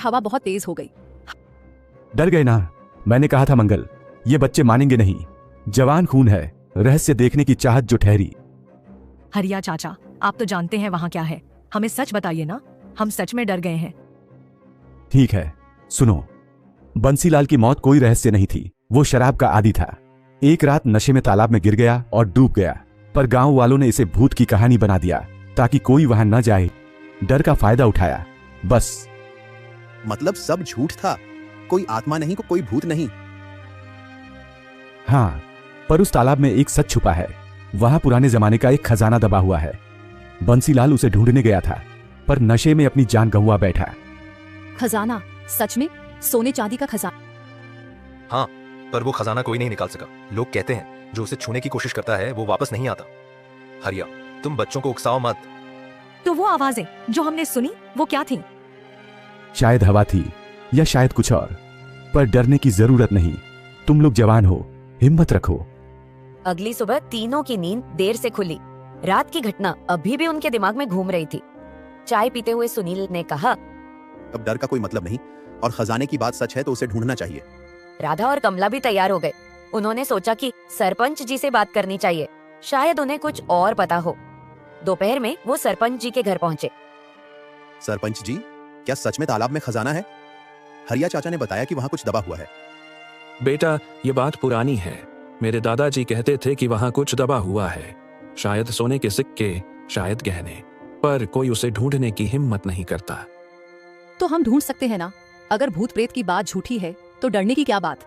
हवा बहुत तेज हो गई। डर गए ना, मैंने कहा था मंगल, ये बच्चे मानेंगे नहीं। जवान खून है, रहस्य देखने की चाहत जो ठहरी। हरिया चाचा, आप तो जानते हैं वहाँ क्या है, हमें सच बताइए ना, हम सच में डर गए हैं। ठीक है, सुनो। बंसीलाल की मौत कोई रहस्य नहीं थी, वो शराब का आदी था। एक रात नशे में तालाब में गिर गया और डूब गया, पर गांव वालों ने इसे भूत की कहानी बना दिया ताकि कोई वहां न जाए। डर का फायदा उठाया, बस। मतलब सब झूठ था, कोई आत्मा नहीं, कोई भूत नहीं। हाँ, पर उस तालाब में एक सच छुपा है। वहां पुराने जमाने का एक खजाना दबा हुआ है। बंसीलाल उसे ढूंढने गया था, पर नशे में अपनी जान गंवा बैठा। खजाना? सच में? सोने चांदी का खजाना? हाँ, पर वो खजाना कोई नहीं निकाल सका। लोग कहते हैं जो उसे छूने की कोशिश करता है वो वापस नहीं आता। हरिया, तुम बच्चों को उकसाओ मत। तो वो आवाजें जो हमने सुनी, वो क्या थी? शायद हवा थी या शायद कुछ और, पर डरने की जरूरत नहीं। तुम लोग जवान हो, हिम्मत रखो। अगली सुबह तीनों की नींद देर से खुली। रात की घटना अभी भी उनके दिमाग में घूम रही थी। चाय पीते हुए सुनील ने कहा, अब डर का कोई मतलब नहीं, और खजाने की बात सच है तो उसे ढूंढना चाहिए। राधा और कमला भी तैयार हो गए। उन्होंने सोचा कि सरपंच जी से बात करनी चाहिए, शायद उन्हें कुछ और पता हो। दोपहर में वो सरपंच जी के घर पहुंचे। सरपंच जी, क्या सच में तालाब में खजाना है? हरिया चाचा ने बताया कि वहाँ कुछ दबा हुआ है। बेटा, ये बात पुरानी है। मेरे दादाजी कहते थे कि वहाँ कुछ दबा हुआ है, शायद सोने के सिक्के, शायद गहने, पर कोई उसे ढूंढने की हिम्मत नहीं करता। तो हम ढूंढ सकते हैं ना? अगर भूत प्रेत की बात झूठी है तो डरने की क्या बात?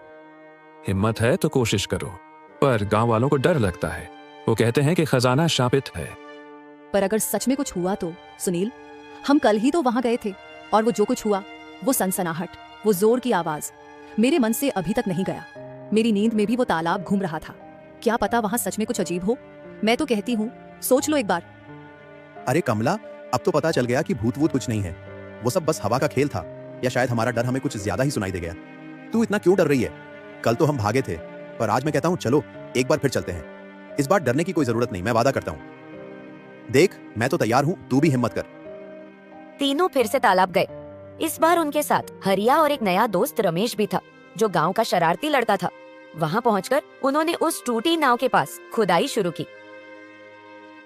हिम्मत है तो कोशिश करो, पर गांव वालों को डर लगता है। वो कहते हैं कि खजाना शापित है। पर अगर सच में कुछ हुआ तो सुनील, हम कल ही तो वहां गए थे, और वो जो कुछ हुआ, वो सनसनाहट, वो जोर की आवाज मेरे मन से अभी तक नहीं गया। मेरी नींद में भी वो तालाब घूम रहा था। क्या पता वहां सच में कुछ अजीब हो। मैं तो कहती हूँ, सोच लो एक बार। अरे कमला, अब तो पता चल गया कि भूत वूत कुछ नहीं है। वो सब बस हवा का खेल था, या शायद हमारा डर हमें कुछ ज्यादा ही सुनाई दे गया। तू इतना क्यों डर रही है? कल तो हम भागे थे, पर आज मैं कहता हूँ चलो एक बार फिर चलते हैं। इस बार डरने की कोई जरूरत नहीं, मैं वादा करता हूँ। देख, मैं तो तैयार हूँ, तू भी हिम्मत कर। तीनों फिर से तालाब गए। इस बार उनके साथ हरिया और एक नया दोस्त रमेश भी था, जो गांव का शरारती लड़का था। वहां पहुंचकर उन्होंने उस टूटी नाव के पास खुदाई शुरू की।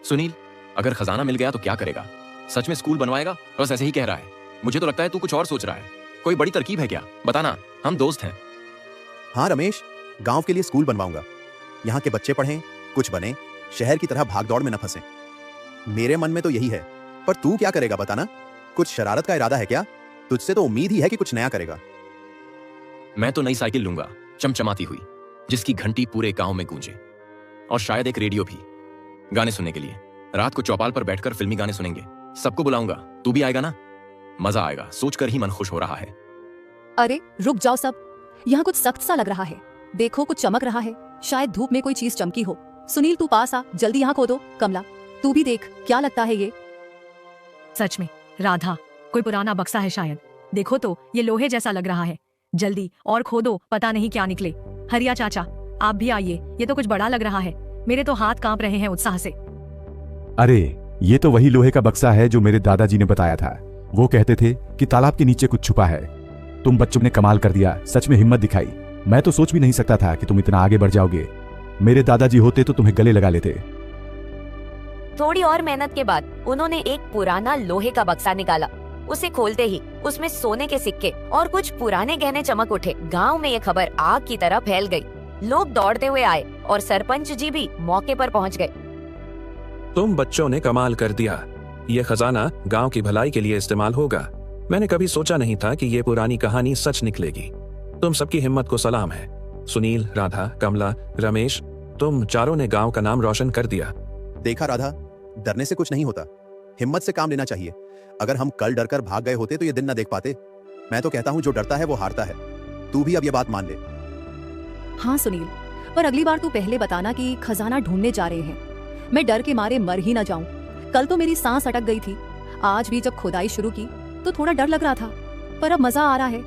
सुनील, अगर खजाना मिल गया तो क्या करेगा? सच में स्कूल बनवाएगा? बस ऐसे ही कह रहा है। मुझे तो लगता है तू कुछ और सोच रहा है। कोई बड़ी तरकीब है क्या? बताना, हम दोस्त हैं। हाँ रमेश, गांव के लिए स्कूल बनवाऊंगा। यहाँ के बच्चे पढ़ें, कुछ बने, शहर की तरह भागदौड़ में न फंसे। मेरे मन में तो यही है, पर तू क्या करेगा बताना? कुछ शरारत का इरादा है क्या? तुझसे तो उम्मीद ही है कि कुछ नया करेगा। मैं तो नई साइकिल लूंगा, चमचमाती हुई, जिसकी घंटी पूरे गांव में गूंजे, और शायद एक रेडियो भी, गाने सुनने के लिए। रात को चौपाल पर बैठकर फिल्मी गाने सुनेंगे। सबको बुलाऊंगा, तू भी आएगा ना? मजा आएगा, सोचकर ही मन खुश हो रहा है। अरे रुक जाओ सब, यहाँ कुछ सख्त सा लग रहा है। देखो, कुछ चमक रहा है, शायद धूप में कोई चीज चमकी हो। सुनील, तू पास आ, जल्दी यहाँ खोदो। कमला, तू भी देख, क्या लगता है ये? सच में राधा, कोई पुराना बक्सा है शायद। देखो तो, ये लोहे जैसा लग रहा है। जल्दी और खोदो, पता नहीं क्या निकले। हरिया चाचा, आप भी आइए, ये तो कुछ बड़ा लग रहा है। मेरे तो हाथ कांप रहे हैं उत्साह से। अरे, ये तो वही लोहे का बक्सा है जो मेरे दादाजी ने बताया था। वो कहते थे कि तालाब के नीचे कुछ छुपा है। तुम बच्चों ने कमाल कर दिया, सच में हिम्मत दिखाई। मैं तो सोच भी नहीं सकता था कि तुम इतना आगे बढ़ जाओगे। मेरे दादाजी होते तो तुम्हें गले लगा लेते। थोड़ी और मेहनत के बाद उन्होंने एक पुराना लोहे का बक्सा निकाला। उसे खोलते ही उसमें सोने के सिक्के और कुछ पुराने गहने चमक उठे। गांव में ये खबर आग की तरह फैल गई। लोग दौड़ते हुए आए और सरपंच जी भी मौके पर पहुंच गए। तुम बच्चों ने कमाल कर दिया। ये खजाना गांव की भलाई के लिए इस्तेमाल होगा। मैंने कभी सोचा नहीं था कि ये पुरानी कहानी सच निकलेगी। तुम सबकी हिम्मत को सलाम है। सुनील, राधा, कमला, रमेश, तुम चारों ने गांव का नाम रोशन कर दिया। देखा राधा, डरने से कुछ नहीं होता, हिम्मत से काम लेना चाहिए। अगर हम कल डरकर भाग गए होते तो ये दिन न देख पाते। मैं तो कहता हूँ जो डरता है वो हारता है। तू भी अब ये बात मान ले। हाँ सुनील, पर अगली बार तू पहले बताना कि खजाना ढूंढने जा रहे हैं। मैं डर के मारे मर ही ना जाऊं। कल तो मेरी सांस अटक गई थी। आज भी जब खुदाई शुरू की तो थोड़ा डर लग रहा था, पर अब मजा आ रहा है।